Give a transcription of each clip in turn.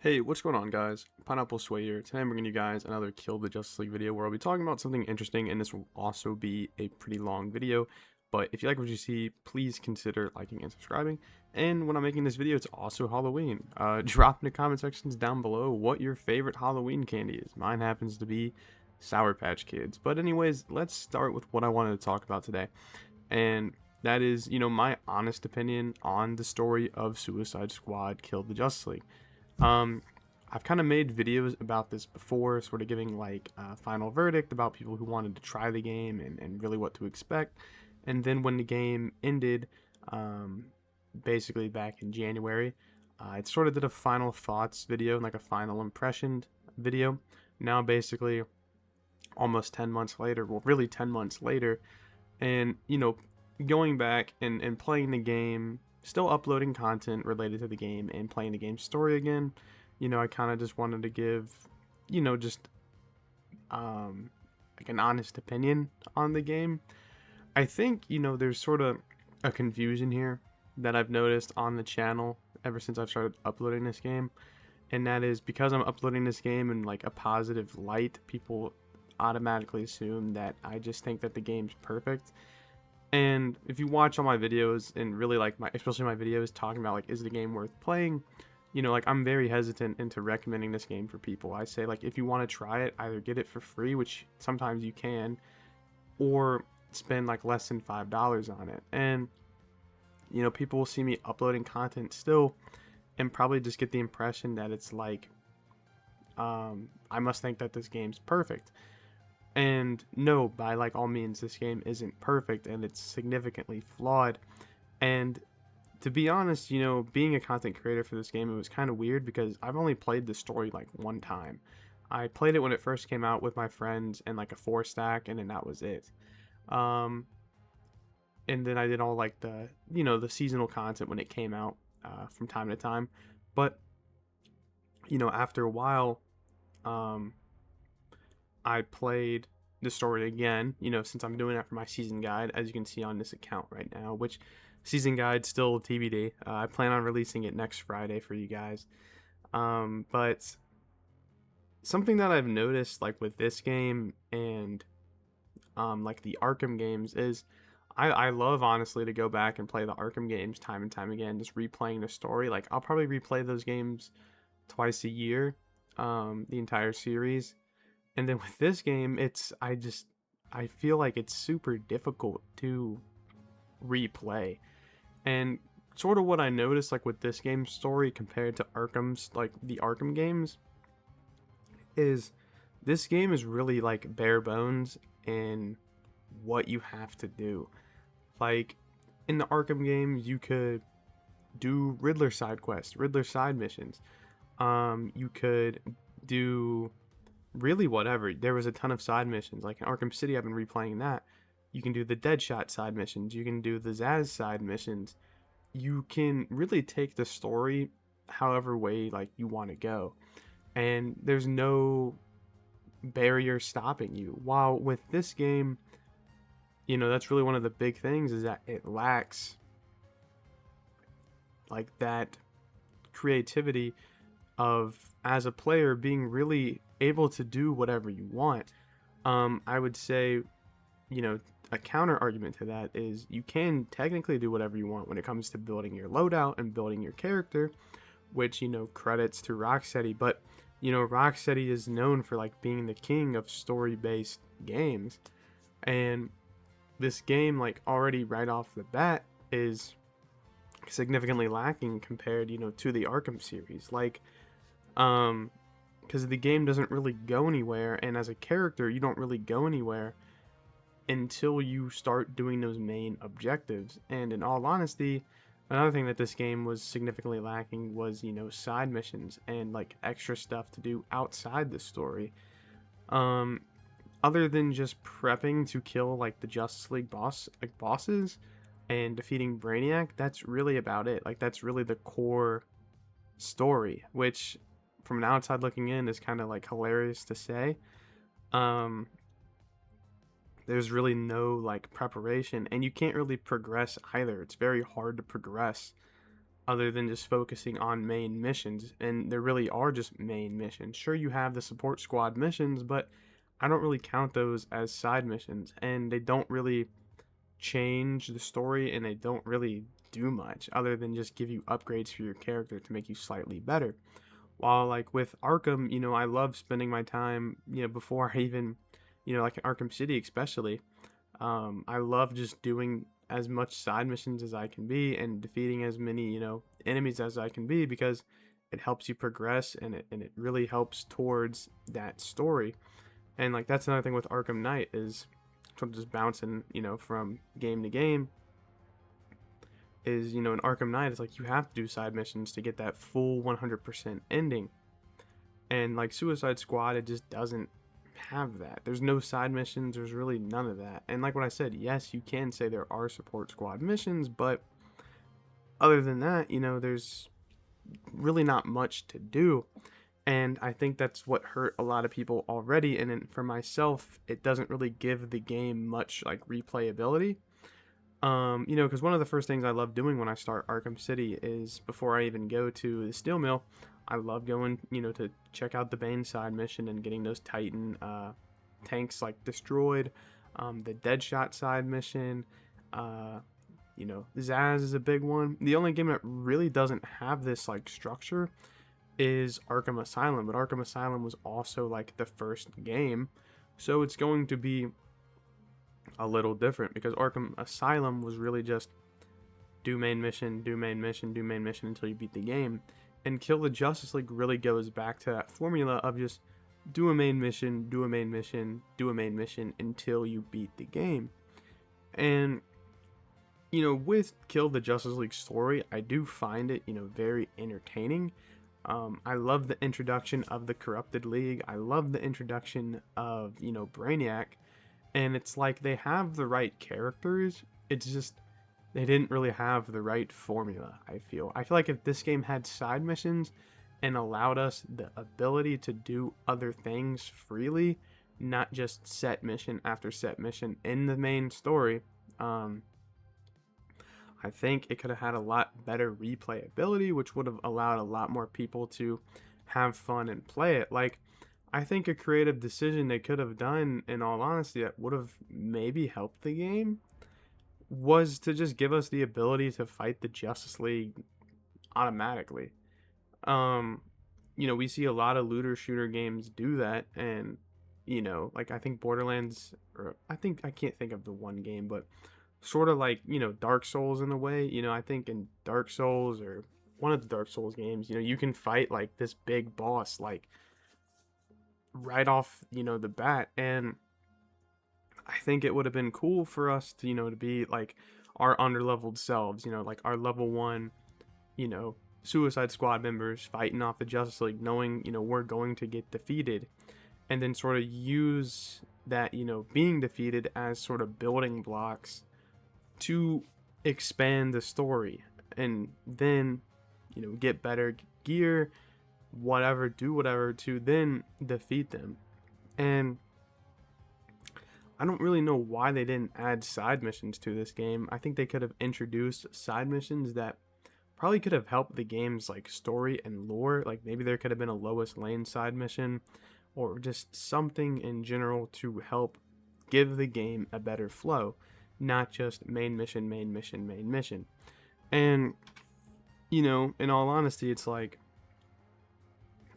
Hey, what's going on, guys? Pineapple Sway here. Today I'm bringing you guys another Kill the Justice League video where I'll be talking about something interesting, and this will also be a pretty long video. But if you like what you see, please consider liking and subscribing. And when I'm making this video, it's also Halloween. Drop in the comment sections down below what your favorite Halloween candy is. Mine happens to be Sour Patch Kids. But anyways, let's start with what I wanted to talk about today. And that is, my honest opinion on the story of Suicide Squad Kill the Justice League. Um, I've kind of made videos about this before, sort of giving like a final verdict about people who wanted to try the game and really what to expect. And then when the game ended, um, basically back in January, I sort of did a final thoughts video, like a final impression video. Now, basically, almost 10 months later, well, really 10 months later, and going back and playing the game, still uploading content related to the game and playing the game story again. I kind of just wanted to give just like an honest opinion on the game. I think there's sort of a confusion here that I've noticed on the channel ever since I've started uploading this game, and that is because I'm uploading this game in like a positive light, people automatically assume that I just think that the game's perfect. And if you watch all my videos and really like especially my videos talking about like, is the game worth playing? Like I'm very hesitant into recommending this game for people. I say like, if you want to try it, either get it for free, which sometimes you can, or spend like less than $5 on it. And people will see me uploading content still and probably just get the impression that it's like, I must think that this game's perfect. And no, by like all means, this game isn't perfect and it's significantly flawed. And to be honest, being a content creator for this game, it was kind of weird because I've only played the story like one time. I played it when it first came out with my friends and like a 4 stack, and then that was it. Um, and then I did all like the seasonal content when it came out from time to time. But after a while, um, I played the story again, since I'm doing that for my season guide, as you can see on this account right now, which season guide still TBD. I plan on releasing it next Friday for you guys. But something that I've noticed, like with this game and like the Arkham games, is I love honestly to go back and play the Arkham games time and time again, just replaying the story. Like I'll probably replay those games twice a year, the entire series. And then with this game, I feel like it's super difficult to replay. And sort of what I noticed like with this game's story compared to Arkham's, like the Arkham games, is this game is really like bare bones in what you have to do. Like in the Arkham games, you could do Riddler side quests, Riddler side missions. You could do really whatever. There was a ton of side missions. Like in Arkham City, I've been replaying that. You can do the Deadshot side missions. You can do the Zaz side missions. You can really take the story however way like you want to go, and there's no barrier stopping you. While with this game, that's really one of the big things is that it lacks like that creativity of as a player being really able to do whatever you want. I would say, a counter argument to that is you can technically do whatever you want when it comes to building your loadout and building your character, which, credits to Rocksteady. But, Rocksteady is known for like being the king of story-based games. And this game, like already right off the bat, is significantly lacking compared, to the Arkham series. Like, because the game doesn't really go anywhere, and as a character, you don't really go anywhere until you start doing those main objectives. And in all honesty, another thing that this game was significantly lacking was, side missions and like extra stuff to do outside the story. Um, Other than just prepping to kill like the Justice League bosses and defeating Brainiac, that's really about it. Like that's really the core story, which from an outside looking in is kind of like hilarious to say. Um, there's really no like preparation, and you can't really progress either. It's very hard to progress other than just focusing on main missions. And there really are just main missions. Sure, you have the support squad missions, but I don't really count those as side missions, and they don't really change the story, and they don't really do much other than just give you upgrades for your character to make you slightly better. While like with Arkham, I love spending my time, before I even, like in Arkham City especially, I love just doing as much side missions as I can be and defeating as many, enemies as I can be, because it helps you progress, and it really helps towards that story. And like that's another thing with Arkham Knight is sort of just bouncing, from game to game, is, in Arkham Knight, it's like you have to do side missions to get that full 100% ending. And like Suicide Squad, it just doesn't have that. There's no side missions, there's really none of that. And like what I said, yes, you can say there are support squad missions, but other than that, there's really not much to do. And I think that's what hurt a lot of people already. And then for myself, it doesn't really give the game much like replayability. Because one of the first things I love doing when I start Arkham City is before I even go to the Steel Mill, I love going, to check out the Bane side mission and getting those Titan tanks like destroyed. The Deadshot side mission, Zaz is a big one. The only game that really doesn't have this like structure is Arkham Asylum, but Arkham Asylum was also like the first game, so it's going to be a little different because Arkham Asylum was really just do main mission, do main mission, do main mission until you beat the game. And Kill the Justice League really goes back to that formula of just do a main mission, do a main mission, do a main mission until you beat the game. And with Kill the Justice League story, I do find it, very entertaining. I love the introduction of the Corrupted League. I love the introduction of, Brainiac. And it's like they have the right characters. It's just they didn't really have the right formula, I feel. I feel like if this game had side missions and allowed us the ability to do other things freely, not just set mission after set mission in the main story, I think it could have had a lot better replayability, which would have allowed a lot more people to have fun and play it. Like, I think a creative decision they could have done, in all honesty, that would have maybe helped the game was to just give us the ability to fight the Justice League automatically. Um, we see a lot of looter shooter games do that, and like I think Borderlands, or I can't think of the one game, but sort of like Dark Souls in a way. I think in Dark Souls or one of the Dark Souls games, you can fight like this big boss like right off the bat, and I think it would have been cool for us to to be like our underleveled selves, like our level 1 you know Suicide Squad members fighting off the Justice League, knowing we're going to get defeated, and then sort of use that being defeated as sort of building blocks to expand the story, and then get better gear, whatever, do whatever to then defeat them. And I don't really know why they didn't add side missions to this game. I think they could have introduced side missions that probably could have helped the game's like story and lore. Like maybe there could have been a Lois Lane side mission, or just something in general to help give the game a better flow, not just main mission, main mission, main mission. And in all honesty, it's like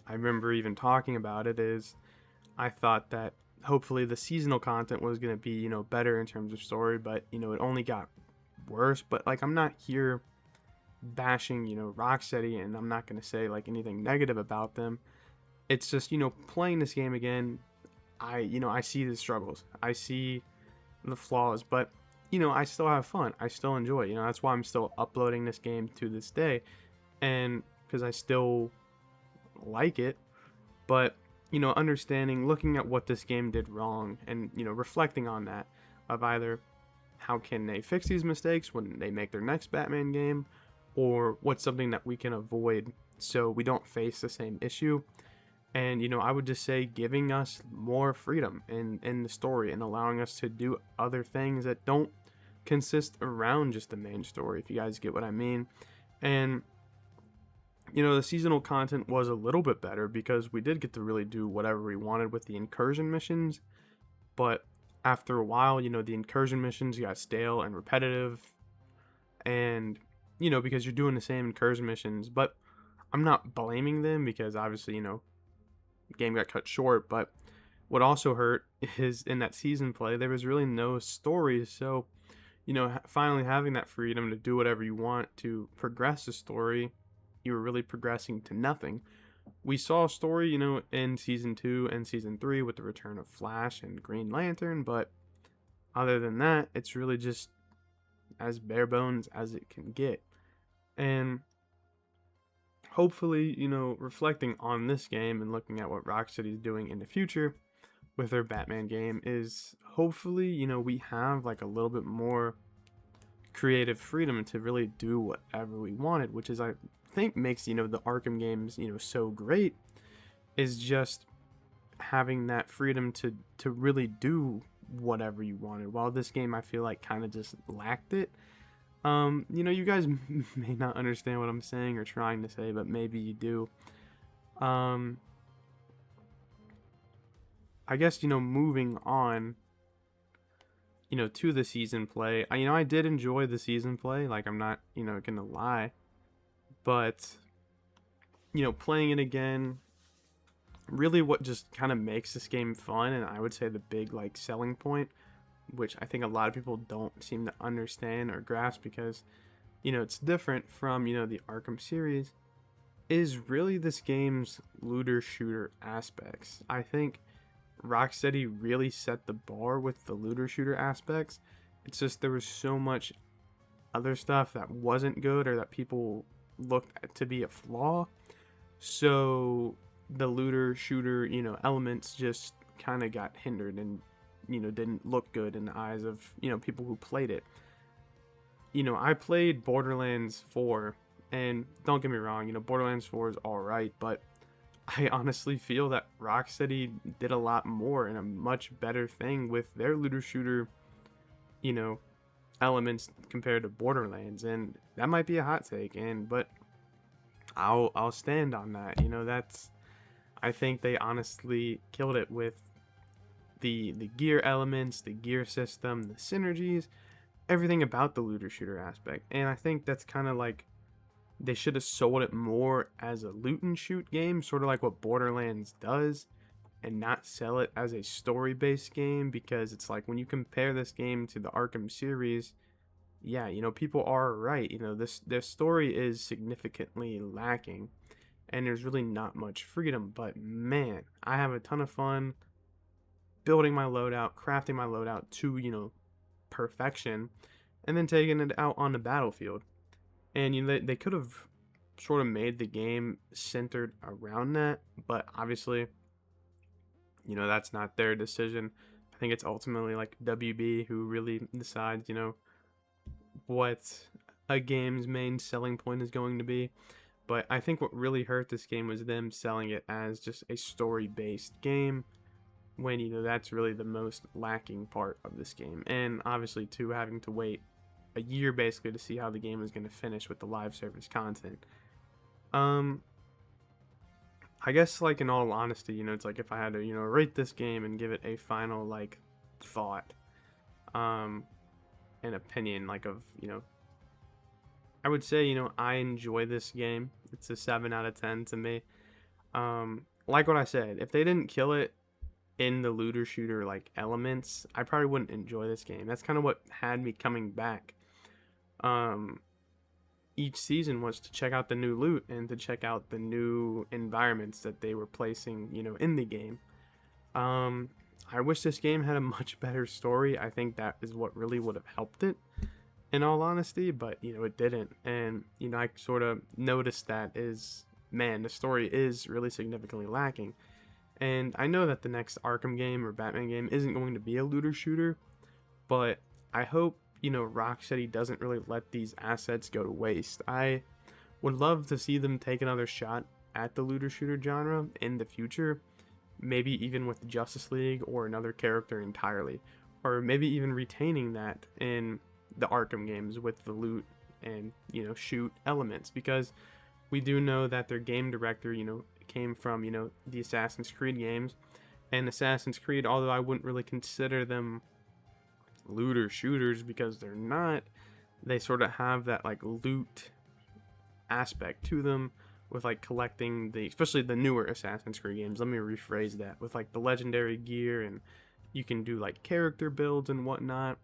I remember even talking about it is I thought that hopefully the seasonal content was going to be, better in terms of story, but, it only got worse. But, like, I'm not here bashing, Rocksteady, and I'm not going to say, like, anything negative about them. It's just, playing this game again, I see the struggles. I see the flaws, but, I still have fun. I still enjoy it. That's why I'm still uploading this game to this day, and because I still like it. But understanding, looking at what this game did wrong, and reflecting on that, of either how can they fix these mistakes when they make their next Batman game, or what's something that we can avoid so we don't face the same issue. And I would just say giving us more freedom in the story, and allowing us to do other things that don't consist around just the main story, if you guys get what I mean. And The seasonal content was a little bit better because we did get to really do whatever we wanted with the incursion missions. But after a while, the incursion missions got stale and repetitive, and because you're doing the same incursion missions. But I'm not blaming them because obviously, the game got cut short. But what also hurt is in that season play, there was really no story. So, finally having that freedom to do whatever you want to progress the story, you were really progressing to nothing. We saw a story, in season 2 and season 3 with the return of Flash and Green Lantern, but other than that, it's really just as bare bones as it can get. And hopefully, reflecting on this game and looking at what Rocksteady's doing in the future with their Batman game is hopefully, we have like a little bit more creative freedom to really do whatever we wanted, which is I think makes, the Arkham games, so great, is just having that freedom to really do whatever you wanted. While this game I feel like kind of just lacked it. You guys may not understand what I'm saying or trying to say, but maybe you do. Um, I guess, moving on, to the season play. I did enjoy the season play. Like, I'm not, gonna lie. But, playing it again, really what just kind of makes this game fun, and I would say the big, like, selling point, which I think a lot of people don't seem to understand or grasp because, it's different from, the Arkham series, is really this game's looter shooter aspects. I think Rocksteady really set the bar with the looter shooter aspects. It's just there was so much other stuff that wasn't good or that people looked at to be a flaw. So the looter shooter, elements just kind of got hindered and, didn't look good in the eyes of, people who played it. I played Borderlands 4, and don't get me wrong, Borderlands 4 is alright, but I honestly feel that Rocksteady did a lot more and a much better thing with their looter shooter, you know, elements compared to Borderlands, and that might be a hot take, but I'll stand on that. That's I think they honestly killed it with the gear elements, the gear system, the synergies, everything about the looter shooter aspect. And I think that's kind of like they should have sold it more as a loot and shoot game, sort of like what Borderlands does, and not sell it as a story based game, because it's like when you compare this game to the Arkham series, yeah, people are right. This story is significantly lacking and there's really not much freedom, but man, I have a ton of fun building my loadout, crafting my loadout to, perfection, and then taking it out on the battlefield. And they could have sort of made the game centered around that, but obviously, that's not their decision. I think it's ultimately like WB who really decides, what a game's main selling point is going to be. But I think what really hurt this game was them selling it as just a story-based game, when that's really the most lacking part of this game. And obviously too, having to wait a year basically to see how the game is going to finish with the live service content. I guess, like, in all honesty, it's like if I had to rate this game and give it a final, like, thought, um an opinion, like, of I would say, I enjoy this game. It's a 7 out of 10 to me. Like what I said, if they didn't kill it in the looter shooter, like, elements, I probably wouldn't enjoy this game. That's kind of what had me coming back each season, was to check out the new loot and to check out the new environments that they were placing, in the game. I wish this game had a much better story. I think that is what really would have helped it, in all honesty, but it didn't. And I sort of noticed that is, man, the story is really significantly lacking. And I know that the next Arkham game or Batman game isn't going to be a looter shooter, but I hope Rocksteady doesn't really let these assets go to waste. I would love to see them take another shot at the looter shooter genre in the future, maybe even with Justice League or another character entirely, or maybe even retaining that in the Arkham games with the loot and shoot elements, because We do know that their game director, came from, the Assassin's Creed games. And Assassin's Creed, although I wouldn't really consider them looter shooters because they're not, they sort of have that like loot aspect to them with like collecting especially the newer Assassin's Creed games. Let me rephrase that, with like the legendary gear, and you can do like character builds and whatnot.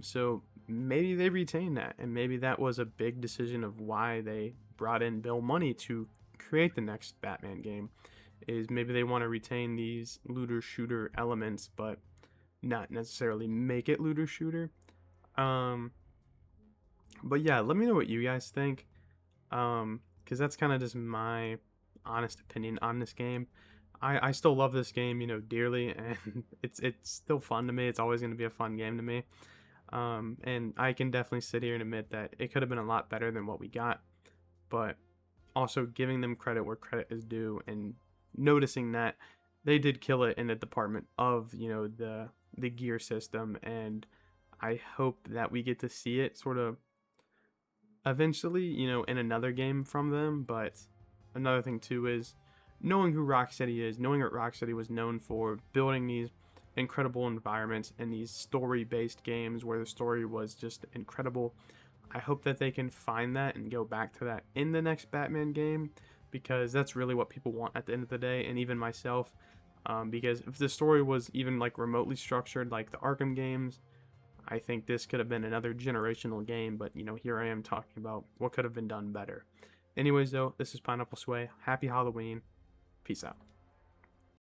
So maybe they retain that, and maybe that was a big decision of why they brought in Bill Money to create the next Batman game. Is maybe they want to retain these looter shooter elements, but not necessarily make it looter shooter. Um, but yeah, let me know what you guys think. Because that's kind of just my honest opinion on this game. I still love this game, dearly, and it's still fun to me. It's always going to be a fun game to me. And I can definitely sit here and admit that it could have been a lot better than what we got, but also giving them credit where credit is due and noticing that they did kill it in the department of, the gear system, and I hope that we get to see it sort of eventually, in another game from them. But another thing too is knowing who Rocksteady is, knowing what Rocksteady was known for, building these incredible environments and these story-based games where the story was just incredible. I hope that they can find that and go back to that in the next Batman game, because that's really what people want at the end of the day, and even myself. Because if the story was even like remotely structured like the Arkham games, I think this could have been another generational game, but here I am talking about what could have been done better. Anyways, though, this is Pineapple Sway. Happy Halloween. Peace out.